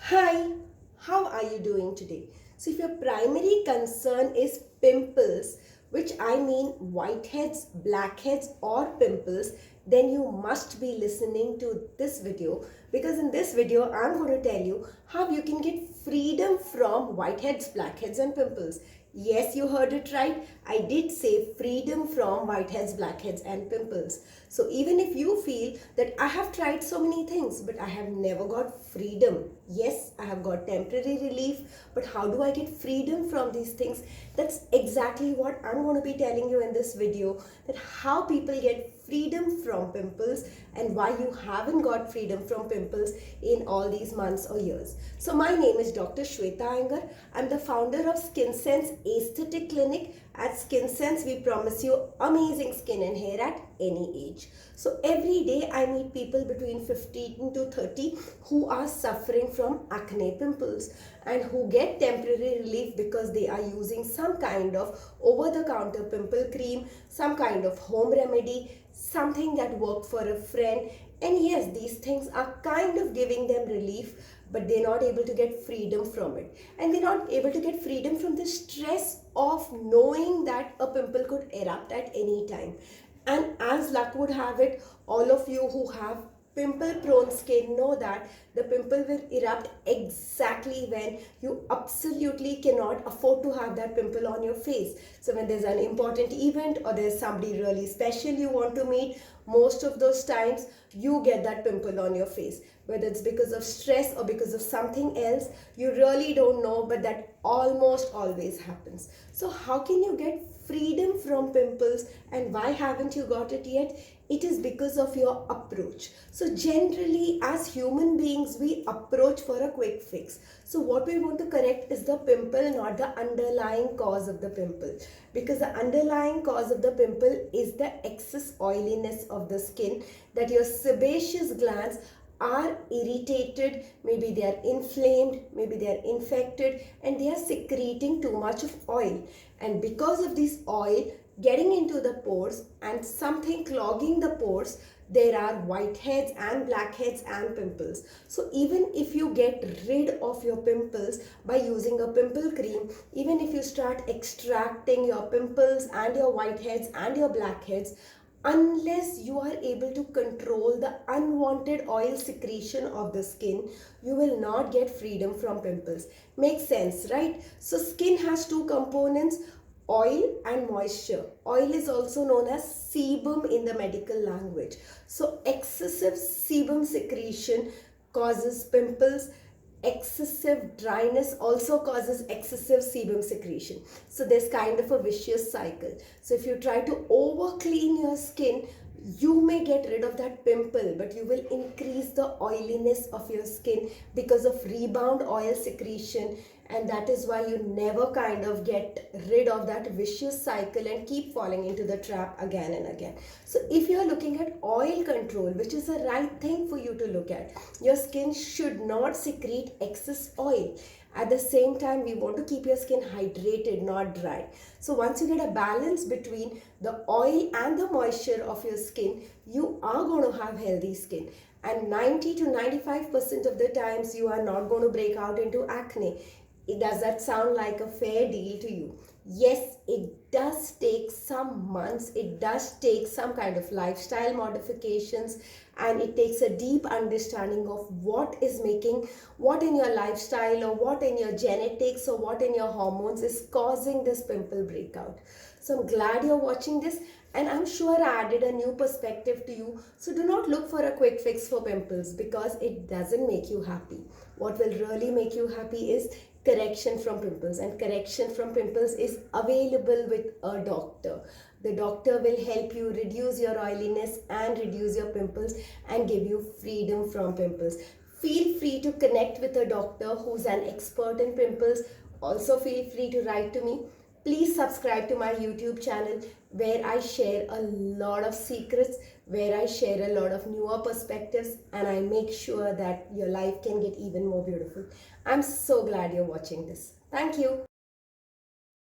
Hi, how are you doing today? So, if your primary concern is pimples, which I mean whiteheads, blackheads, or pimples, then you must be listening to this video because in this video, I'm going to tell you how you can get freedom from whiteheads, blackheads, and pimples. Yes, you heard it right. I did say freedom from whiteheads, blackheads, and pimples. So even if you feel that I have tried so many things, but I have never got freedom. Yes, I have got temporary relief, but how do I get freedom from these things? That's exactly what I'm going to be telling you in this video, that how people get freedom from pimples and why you haven't got freedom from pimples in all these months or years. So my name is Dr. Shweta Iyengar. I'm the founder of Skinsense Aesthetic Clinic. At Skinsense, we promise you amazing skin and hair at any age. So every day I meet people between 15 to 30 who are suffering from acne, pimples, and who get temporary relief because they are using some kind of over-the-counter pimple cream, some kind of home remedy, something that worked for a friend. And yes, these things are kind of giving them relief, but they're not able to get freedom from it. And they're not able to get freedom from the stress of knowing that a pimple could erupt at any time. And as luck would have it, all of you who have pimple prone skin know that the pimple will erupt exactly when you absolutely cannot afford to have that pimple on your face. So when there's an important event or there's somebody really special you want to meet, most of those times you get that pimple on your face. Whether it's because of stress or because of something else, you really don't know, but that almost always happens. So how can you get freedom from pimples, and why haven't you got it yet? It is because of your approach. So generally as human beings, we approach for a quick fix. So what we want to correct is the pimple, not the underlying cause of the pimple, because the underlying cause of the pimple is the excess oiliness of the skin, that your sebaceous glands are irritated, maybe they are inflamed, maybe they are infected, and they are secreting too much of oil. And because of this oil getting into the pores and something clogging the pores, there are whiteheads and blackheads and pimples. So even if you get rid of your pimples by using a pimple cream, even if you start extracting your pimples and your whiteheads and your blackheads, unless you are able to control the unwanted oil secretion of the skin, you will not get freedom from pimples. Makes sense, right? So skin has two components, oil and moisture. Oil is also known as sebum in the medical language. So excessive sebum secretion causes pimples. Excessive dryness also causes excessive sebum secretion. So there's kind of a vicious cycle. So if you try to over clean your skin, you may get rid of that pimple, but you will increase the oiliness of your skin because of rebound oil secretion, and that is why you never kind of get rid of that vicious cycle and keep falling into the trap again and again. So if you are looking at oil control, which is the right thing for you to look at, your skin should not secrete excess oil. At the same time, we want to keep your skin hydrated, not dry. So once you get a balance between the oil and the moisture of your skin, you are going to have healthy skin. And 90 to 95% of the times, you are not going to break out into acne. Does that sound like a fair deal to you? Yes, it does take some months, it does take some kind of lifestyle modifications, and it takes a deep understanding of what is making, what in your lifestyle or what in your genetics or what in your hormones is causing this pimple breakout. So I'm glad you're watching this, and I'm sure I added a new perspective to you. So do not look for a quick fix for pimples because it doesn't make you happy. What will really make you happy is correction from pimples, and correction from pimples is available with a doctor. The doctor will help you reduce your oiliness and reduce your pimples and give you freedom from pimples. Feel free to connect with a doctor who's an expert in pimples. Also feel free to write to me. Please subscribe to my YouTube channel where I share a lot of secrets, where I share a lot of newer perspectives, and I make sure that your life can get even more beautiful. I'm so glad you're watching this. Thank you.